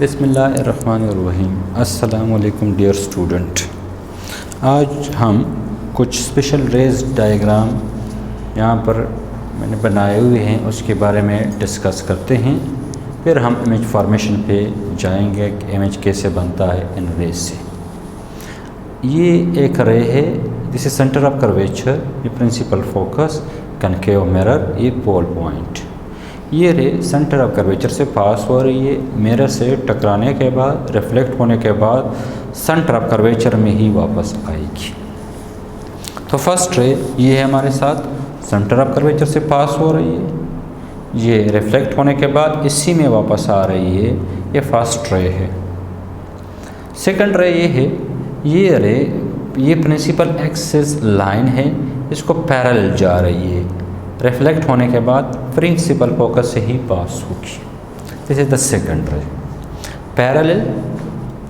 बिस्मिल्लाहिर्रहमानिर्रहीम। अस्सलामु अलैकुम डियर स्टूडेंट। आज हम कुछ स्पेशल रेज डायग्राम यहाँ पर मैंने बनाए हुए हैं, उसके बारे में डिस्कस करते हैं। फिर हम इमेज फॉर्मेशन पे जाएंगे कि इमेज कैसे बनता है इन रेज से। ये एक रे है, this is centre of curvature, ये प्रिंसिपल फोकस, कनकेव मिरर, ये पोल पॉइंट। ये रे सेंटर ऑफ कर्वेचर से पास हो रही है, मिरर से टकराने के बाद, रिफ्लेक्ट होने के बाद सेंटर ऑफ कर्वेचर में ही वापस आएगी। तो फर्स्ट रे ये है हमारे साथ, सेंटर ऑफ कर्वेचर से पास हो रही है, ये रिफ्लेक्ट होने के बाद इसी में वापस आ रही है, ये फर्स्ट रे है। सेकंड रे ये है, ये रे ये प्रिंसिपल एक्सिस लाइन है, इसको पैरेलल जा रही है, रिफ्लेक्ट होने के बाद प्रिंसिपल फोकस से ही पास होगी। दिस इज द सेकंड रे, पैरेलल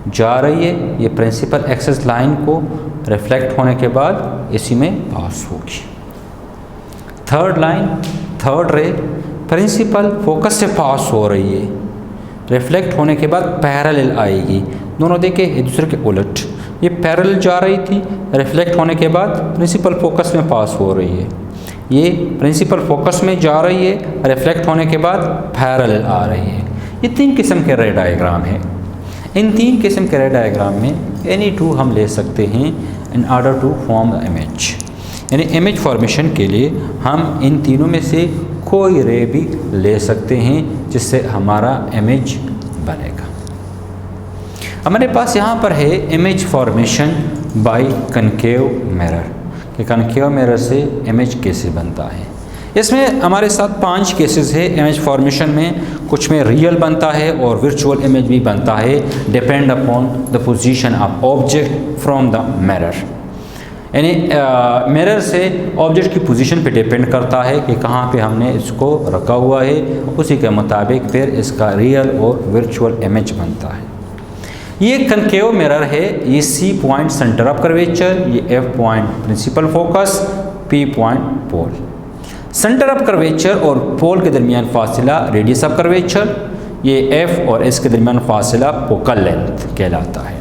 जा रही है, ये प्रिंसिपल एक्सिस लाइन को रिफ्लेक्ट होने के बाद इसी में पास होगी। थर्ड लाइन, थर्ड रे प्रिंसिपल फोकस से पास हो रही है, रिफ्लेक्ट होने के बाद पैरेलल आएगी। दोनों देखे एक दूसरे के उलट, ये पैरेलल जा रही थी, रिफ्लेक्ट होने के बाद प्रिंसिपल फोकस में पास हो रही है, ये प्रिंसिपल फोकस में जा रही है, रिफ्लेक्ट होने के बाद पैरेलल आ रही है। ये तीन किस्म के रे डायग्राम हैं। इन तीन किस्म के रे डायग्राम में एनी टू हम ले सकते हैं in order to form the image. यानी इमेज फॉर्मेशन के लिए हम इन तीनों में से कोई रे भी ले सकते हैं जिससे हमारा इमेज बनेगा। हमारे पास यहाँ पर है image formation by concave mirror, कि कनकेव मिरर से इमेज कैसे बनता है। इसमें हमारे साथ 5 केसेस है इमेज फॉर्मेशन में। कुछ में रियल बनता है और वर्चुअल इमेज भी बनता है, depend upon the position of object from the mirror. यानी मिरर से ऑब्जेक्ट की पोजीशन पे डिपेंड करता है कि कहाँ पे हमने इसको रखा हुआ है, उसी के मुताबिक फिर इसका रियल और वर्चुअल इमेज बनता है। ये कनकेव मिरर है, ये C point centre of curvature, ये F point principal focus, P point pole. Centre of curvature और पोल के दरमियान फासिला रेडियस ऑफ कर्वेचर, ये F और S के दरमियान फासिला फोकल लेंथ कहलाता है।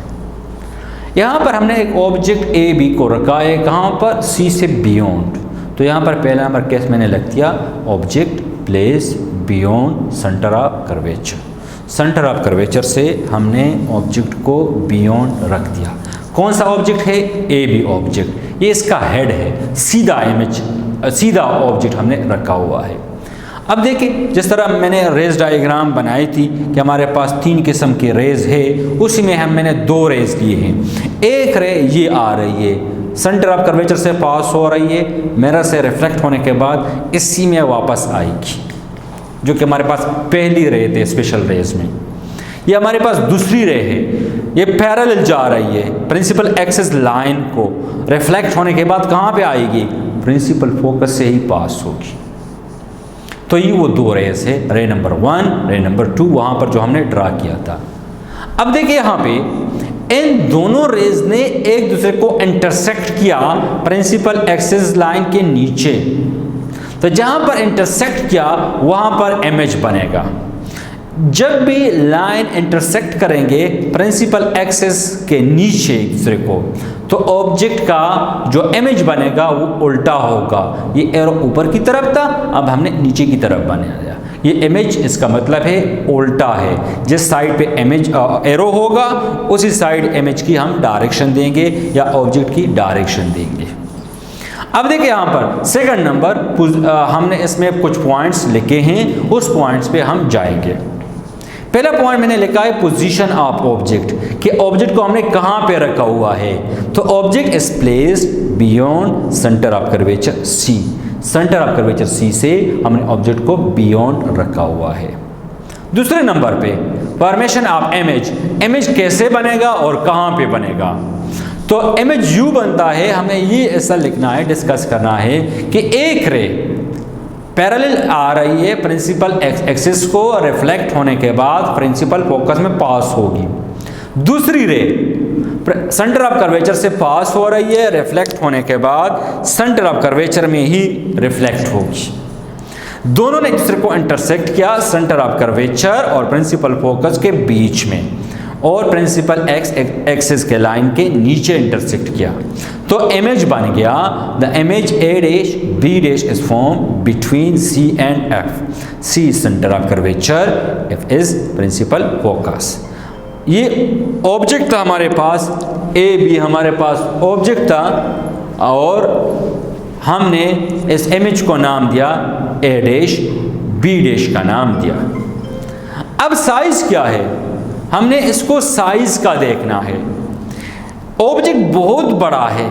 यहाँ पर हमने एक ऑब्जेक्ट A B को रखा है, कहाँ पर, C से बियॉन्ड। तो यहाँ पर पहला नंबर केस मैंने लिख दिया, object place beyond centre of curvature. Centre of curvature से हमने ऑब्जेक्ट को बियॉन्ड रख दिया। कौन सा ऑब्जेक्ट है, ए बी ऑब्जेक्ट, ये इसका हेड है, सीधा इमेज, सीधा ऑब्जेक्ट हमने रखा हुआ है। अब देखिए जिस तरह मैंने रेज डायग्राम बनाई थी कि हमारे पास 3 किस्म के रेज है, उसी में मैंने 2 रेज लिए हैं। एक रे ये आ रही है, सेंटर ऑफ कर्वेचर से पास हो रही है, मिरर से रिफ्लेक्ट होने के बाद इसी में वापस आएगी, जो कि हमारे पास पहली रे थे स्पेशल रेज में। ये हमारे पास दूसरी रे है, ये पैरेलल जा रही है, प्रिंसिपल एक्सिस लाइन को रिफ्लेक्ट होने के बाद कहाँ पे आएगी, प्रिंसिपल फोकस से ही पास होगी। तो ये वो 2 रेज है, रे नंबर 1, रे नंबर 2, वहाँ पर जो हमने ड्रा किया था। अब देखिए यहाँ पे इन दोनों रेज ने एक दूसरे को इंटरसेक्ट किया प्रिंसिपल एक्सिस लाइन के नीचे। तो जहां पर इंटरसेक्ट किया वहां पर इमेज बनेगा। जब भी लाइन इंटरसेक्ट करेंगे प्रिंसिपल एक्सिस के नीचे एक दूसरे को, तो ऑब्जेक्ट का जो इमेज बनेगा वो उल्टा होगा। ये एरो ऊपर की तरफ था, अब हमने नीचे की तरफ बनाया। ये इमेज, इसका मतलब है उल्टा है। जिस साइड पे इमेज एरो होगा उसी साइड इमेज की हम डायरेक्शन देंगे या ऑब्जेक्ट की डायरेक्शन देंगे। अब देखिए यहाँ पर सेकंड नंबर, हमने इसमें कुछ पॉइंट्स लिखे हैं, उस पॉइंट्स पे हम जाएंगे। पहला पॉइंट मैंने लिखा है पोजीशन ऑफ ऑब्जेक्ट, कि ऑब्जेक्ट को हमने कहाँ पे रखा हुआ है। तो object is placed beyond centre of curvature C। Centre of curvature C से हमने ऑब्जेक्ट को बियॉन्ड रखा हुआ है। दूसरे नंबर पे फॉर्मेशन ऑफ इमेज, इमेज कैसे बनेगा और कहाँ पे बनेगा। तो इमेज यू बनता है, हमें ये ऐसा लिखना है, डिस्कस करना है कि एक रे पैरेलल आ रही है प्रिंसिपल एक्सिस को, रिफ्लेक्ट होने के बाद प्रिंसिपल फोकस में पास होगी। दूसरी रे सेंटर ऑफ कर्वेचर से पास हो रही है, रिफ्लेक्ट होने के बाद सेंटर ऑफ कर्वेचर में ही रिफ्लेक्ट होगी। दोनों ने एक दूसरे को इंटरसेक्ट किया सेंटर ऑफ कर्वेचर और प्रिंसिपल फोकस के बीच में, और प्रिंसिपल एक्स एक्सिस के लाइन के नीचे इंटरसेक्ट किया। तो इमेज बन गया the image A dash B dash is form between C and F. C centre of curvature, F is principal focus. ये ऑब्जेक्ट था हमारे पास, ए बी हमारे पास ऑब्जेक्ट था, और हमने इस इमेज को नाम दिया ए डैश बी डैश का नाम दिया। अब साइज क्या है, हमने इसको साइज का देखना है। ऑब्जेक्ट बहुत बड़ा है,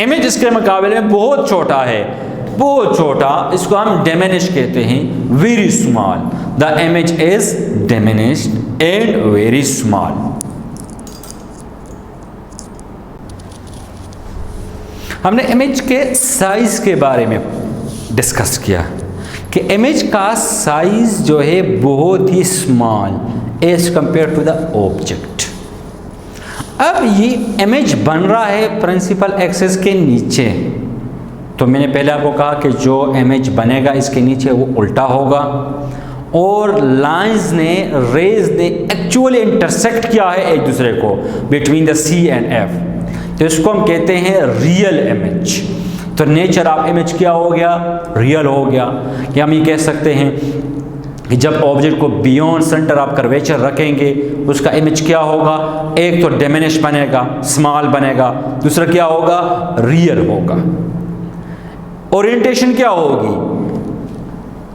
इमेज इसके मुकाबले में बहुत छोटा है, बहुत छोटा, इसको हम डिमिनिश कहते हैं, very small. The image is diminished and very small. हमने इमेज के साइज के बारे में डिस्कस किया कि इमेज का साइज जो है बहुत ही small as compare to the object. अब ये इमेज बन रहा है प्रिंसिपल एक्सिस के नीचे, तो मैंने पहले आपको कहा कि जो इमेज बनेगा इसके नीचे वो उल्टा होगा, और लाइंस ने रेज ने एक्चुअली इंटरसेक्ट किया है एक दूसरे को between the C and F, तो इसको हम कहते हैं रियल इमेज। तो नेचर ऑफ इमेज क्या हो गया, रियल हो गया। या हम ये कह सकते हैं कि जब ऑब्जेक्ट को बियॉन्ड सेंटर ऑफ कर्वेचर रखेंगे उसका इमेज क्या होगा, एक तो डिमिनिश बनेगा, स्मॉल बनेगा, दूसरा क्या होगा, रियल होगा। ओरिएंटेशन क्या होगी,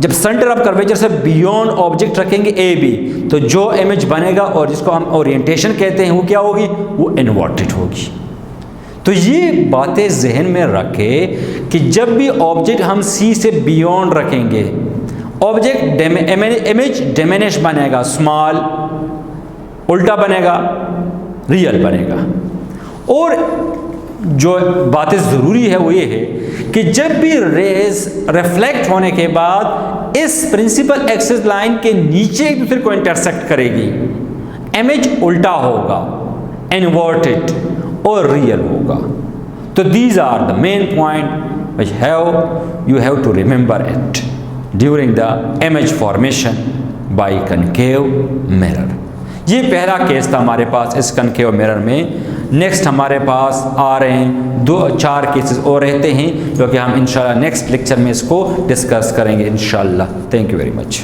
जब सेंटर ऑफ कर्वेचर से बियॉन्ड ऑब्जेक्ट रखेंगे ए बी, तो जो इमेज बनेगा और जिसको हम ओरिएंटेशन कहते हैं वो क्या होगी, वो इन्वर्टेड होगी। तो ये बातें जहन में रखें कि जब भी ऑब्जेक्ट हम सी से बियॉन्ड रखेंगे, ऑब्जेक्ट इमेज डिमिनिश बनेगा, स्मॉल, उल्टा बनेगा, रियल बनेगा। और जो बातें ज़रूरी है वो ये है कि जब भी रेज रिफ्लेक्ट होने के बाद इस प्रिंसिपल एक्सिस लाइन के नीचे एक दूसरे को इंटरसेक्ट करेगी, इमेज उल्टा होगा, इन्वर्टेड और रियल होगा। तो these are the main point which you have to remember it during the image formation by concave mirror। ये पहला केस था हमारे पास इस कनकेव मिरर में। नेक्स्ट हमारे पास आ रहे हैं 2-4 केसेस और रहते हैं, जो कि हम इंशाल्लाह नेक्स्ट लेक्चर में इसको डिस्कस करेंगे इंशाल्लाह। Thank you very much.